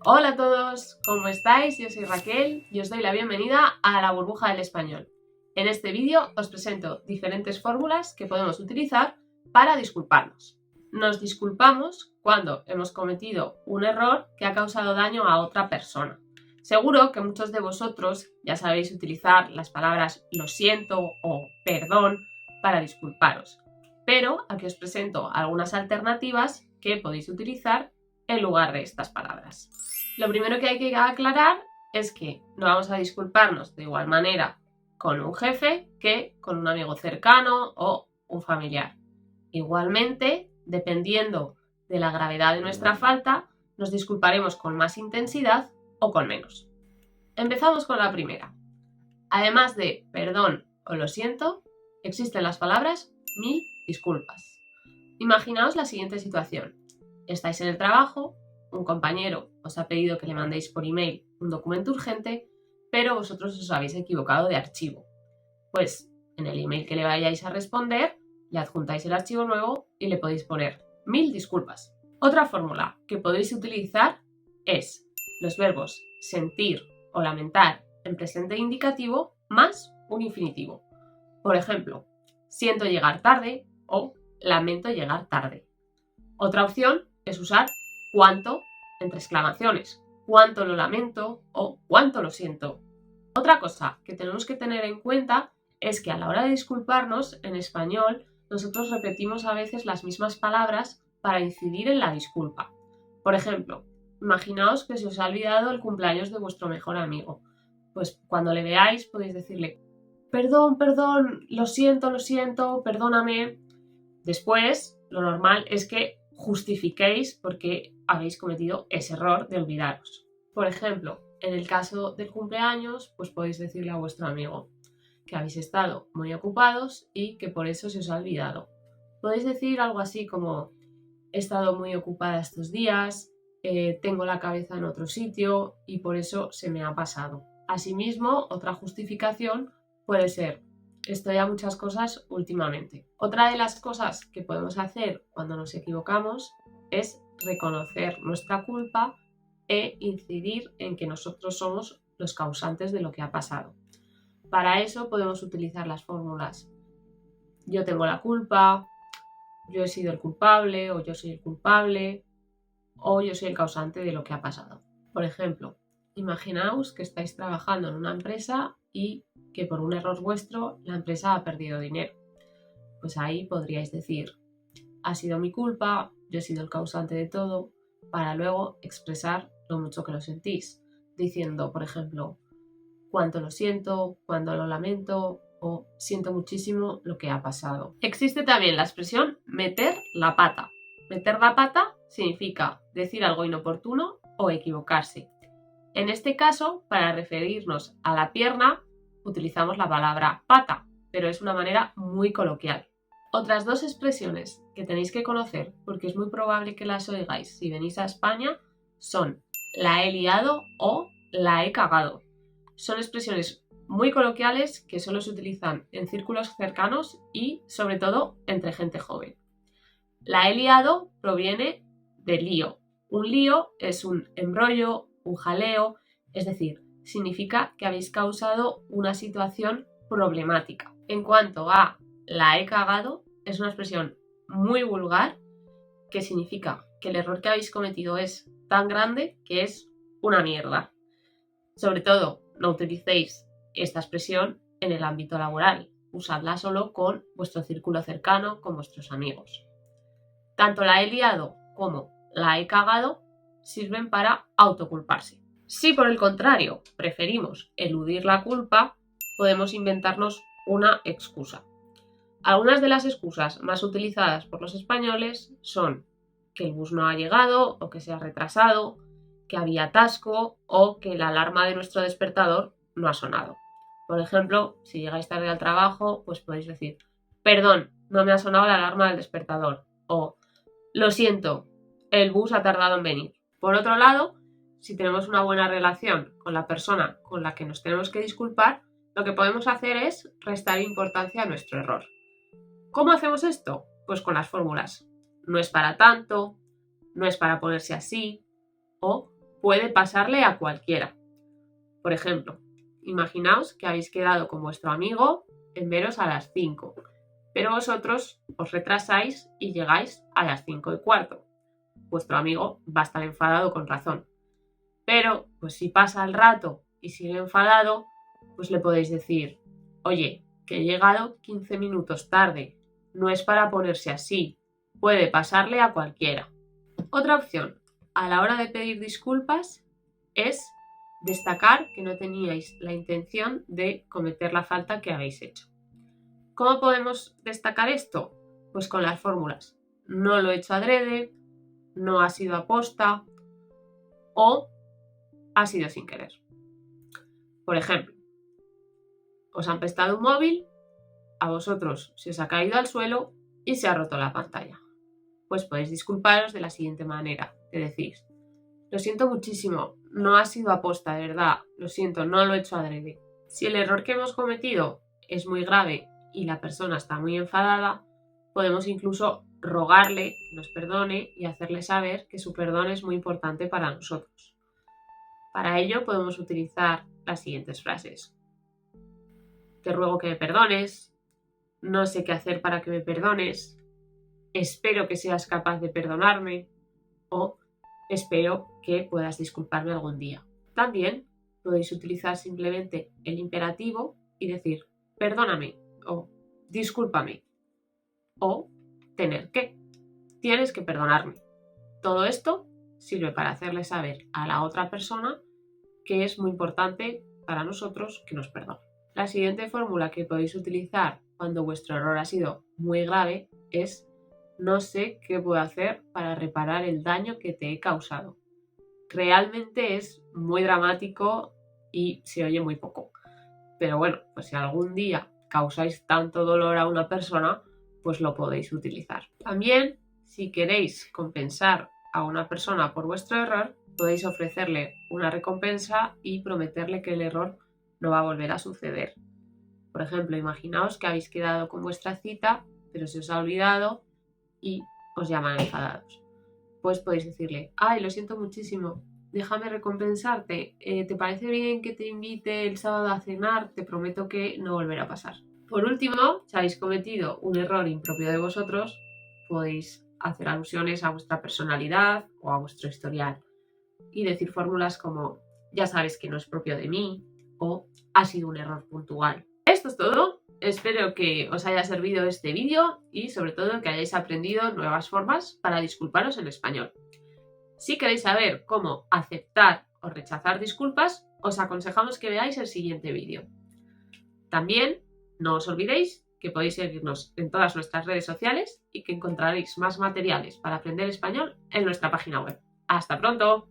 Hola a todos, ¿cómo estáis? Yo soy Raquel y os doy la bienvenida a la burbuja del español. En este vídeo os presento diferentes fórmulas que podemos utilizar para disculparnos. Nos disculpamos cuando hemos cometido un error que ha causado daño a otra persona. Seguro que muchos de vosotros ya sabéis utilizar las palabras lo siento o perdón para disculparos, pero aquí os presento algunas alternativas que podéis utilizar en lugar de estas palabras. Lo primero que hay que aclarar es que no vamos a disculparnos de igual manera con un jefe que con un amigo cercano o un familiar. Igualmente, dependiendo de la gravedad de nuestra falta, nos disculparemos con más intensidad o con menos. Empezamos con la primera. Además de perdón o lo siento, existen las palabras mil disculpas. Imaginaos la siguiente situación. Estáis en el trabajo, un compañero os ha pedido que le mandéis por email un documento urgente, pero vosotros os habéis equivocado de archivo. Pues en el email que le vayáis a responder, le adjuntáis el archivo nuevo y le podéis poner 1000 disculpas. Otra fórmula que podéis utilizar es los verbos sentir o lamentar en presente indicativo más un infinitivo. Por ejemplo, siento llegar tarde o lamento llegar tarde. Otra opción es usar cuánto entre exclamaciones, cuánto lo lamento o cuánto lo siento. Otra cosa que tenemos que tener en cuenta es que a la hora de disculparnos en español nosotros repetimos a veces las mismas palabras para incidir en la disculpa. Por ejemplo, imaginaos que se os ha olvidado el cumpleaños de vuestro mejor amigo. Pues cuando le veáis podéis decirle perdón, lo siento, perdóname. Después, lo normal es que justifiquéis por qué habéis cometido ese error de olvidaros. Por ejemplo, en el caso del cumpleaños, pues podéis decirle a vuestro amigo que habéis estado muy ocupados y que por eso se os ha olvidado. Podéis decir algo así como he estado muy ocupada estos días, tengo la cabeza en otro sitio y por eso se me ha pasado. Asimismo, otra justificación puede ser estoy a muchas cosas últimamente. Otra de las cosas que podemos hacer cuando nos equivocamos es reconocer nuestra culpa e incidir en que nosotros somos los causantes de lo que ha pasado. Para eso podemos utilizar las fórmulas yo tengo la culpa, yo he sido el culpable o yo soy el culpable o yo soy el causante de lo que ha pasado. Por ejemplo, imaginaos que estáis trabajando en una empresa y que por un error vuestro la empresa ha perdido dinero. Pues ahí podríais decir, ha sido mi culpa, yo he sido el causante de todo, para luego expresar lo mucho que lo sentís, diciendo, por ejemplo, cuánto lo siento, cuánto lo lamento o siento muchísimo lo que ha pasado. Existe también la expresión meter la pata. Meter la pata significa decir algo inoportuno o equivocarse. En este caso, para referirnos a la pierna, utilizamos la palabra pata, pero es una manera muy coloquial. Otras dos expresiones que tenéis que conocer, porque es muy probable que las oigáis si venís a España, son la he liado o la he cagado. Son expresiones muy coloquiales que solo se utilizan en círculos cercanos y, sobre todo, entre gente joven. La he liado proviene de lío. Un lío es un embrollo, un jaleo, es decir, significa que habéis causado una situación problemática. En cuanto a la he cagado, es una expresión muy vulgar que significa que el error que habéis cometido es tan grande que es una mierda. Sobre todo, no utilicéis esta expresión en el ámbito laboral. Usadla solo con vuestro círculo cercano, con vuestros amigos. Tanto la he liado como la he cagado sirven para autoculparse. Si por el contrario preferimos eludir la culpa, podemos inventarnos una excusa. Algunas de las excusas más utilizadas por los españoles son que el bus no ha llegado o que se ha retrasado, que había atasco o que la alarma de nuestro despertador no ha sonado. Por ejemplo, si llegáis tarde al trabajo, pues podéis decir, perdón, no me ha sonado la alarma del despertador o lo siento, el bus ha tardado en venir. Por otro lado, si tenemos una buena relación con la persona con la que nos tenemos que disculpar, lo que podemos hacer es restar importancia a nuestro error. ¿Cómo hacemos esto? Pues con las fórmulas. No es para tanto, no es para ponerse así o puede pasarle a cualquiera. Por ejemplo, imaginaos que habéis quedado con vuestro amigo en veros a las 5, pero vosotros os retrasáis y llegáis a las 5:15. Vuestro amigo va a estar enfadado con razón. Pero, pues si pasa el rato y sigue enfadado, pues le podéis decir: oye, que he llegado 15 minutos tarde, no es para ponerse así, puede pasarle a cualquiera. Otra opción, a la hora de pedir disculpas, es destacar que no teníais la intención de cometer la falta que habéis hecho. ¿Cómo podemos destacar esto? Pues con las fórmulas: no lo he hecho adrede, no ha sido aposta o ha sido sin querer. Por ejemplo, os han prestado un móvil, a vosotros se os ha caído al suelo y se ha roto la pantalla. Pues podéis disculparos de la siguiente manera, te decís: lo siento muchísimo, no ha sido aposta, de verdad, lo siento, no lo he hecho adrede. Si el error que hemos cometido es muy grave y la persona está muy enfadada, podemos incluso rogarle que nos perdone y hacerle saber que su perdón es muy importante para nosotros. Para ello podemos utilizar las siguientes frases: te ruego que me perdones, no sé qué hacer para que me perdones, espero que seas capaz de perdonarme o espero que puedas disculparme algún día. También podéis utilizar simplemente el imperativo y decir perdóname o discúlpame o tener que, tienes que perdonarme. Todo esto sirve para hacerle saber a la otra persona que es muy importante para nosotros que nos perdone. La siguiente fórmula que podéis utilizar cuando vuestro error ha sido muy grave es: no sé qué puedo hacer para reparar el daño que te he causado. Realmente es muy dramático y se oye muy poco. Pero bueno, pues si algún día causáis tanto dolor a una persona, pues lo podéis utilizar. También, si queréis compensar a una persona por vuestro error, podéis ofrecerle una recompensa y prometerle que el error no va a volver a suceder. Por ejemplo, imaginaos que habéis quedado con vuestra cita, pero se os ha olvidado y os llaman enfadados. Pues podéis decirle: ay, lo siento muchísimo, déjame recompensarte, ¿te parece bien que te invite el sábado a cenar? Te prometo que no volverá a pasar. Por último, si habéis cometido un error impropio de vosotros, podéis hacer alusiones a vuestra personalidad o a vuestro historial y decir fórmulas como: ya sabes que no es propio de mí o ha sido un error puntual. Esto es todo. Espero que os haya servido este vídeo y sobre todo que hayáis aprendido nuevas formas para disculparos en español. Si queréis saber cómo aceptar o rechazar disculpas, os aconsejamos que veáis el siguiente vídeo. También no os olvidéis que podéis seguirnos en todas nuestras redes sociales y que encontraréis más materiales para aprender español en nuestra página web. ¡Hasta pronto!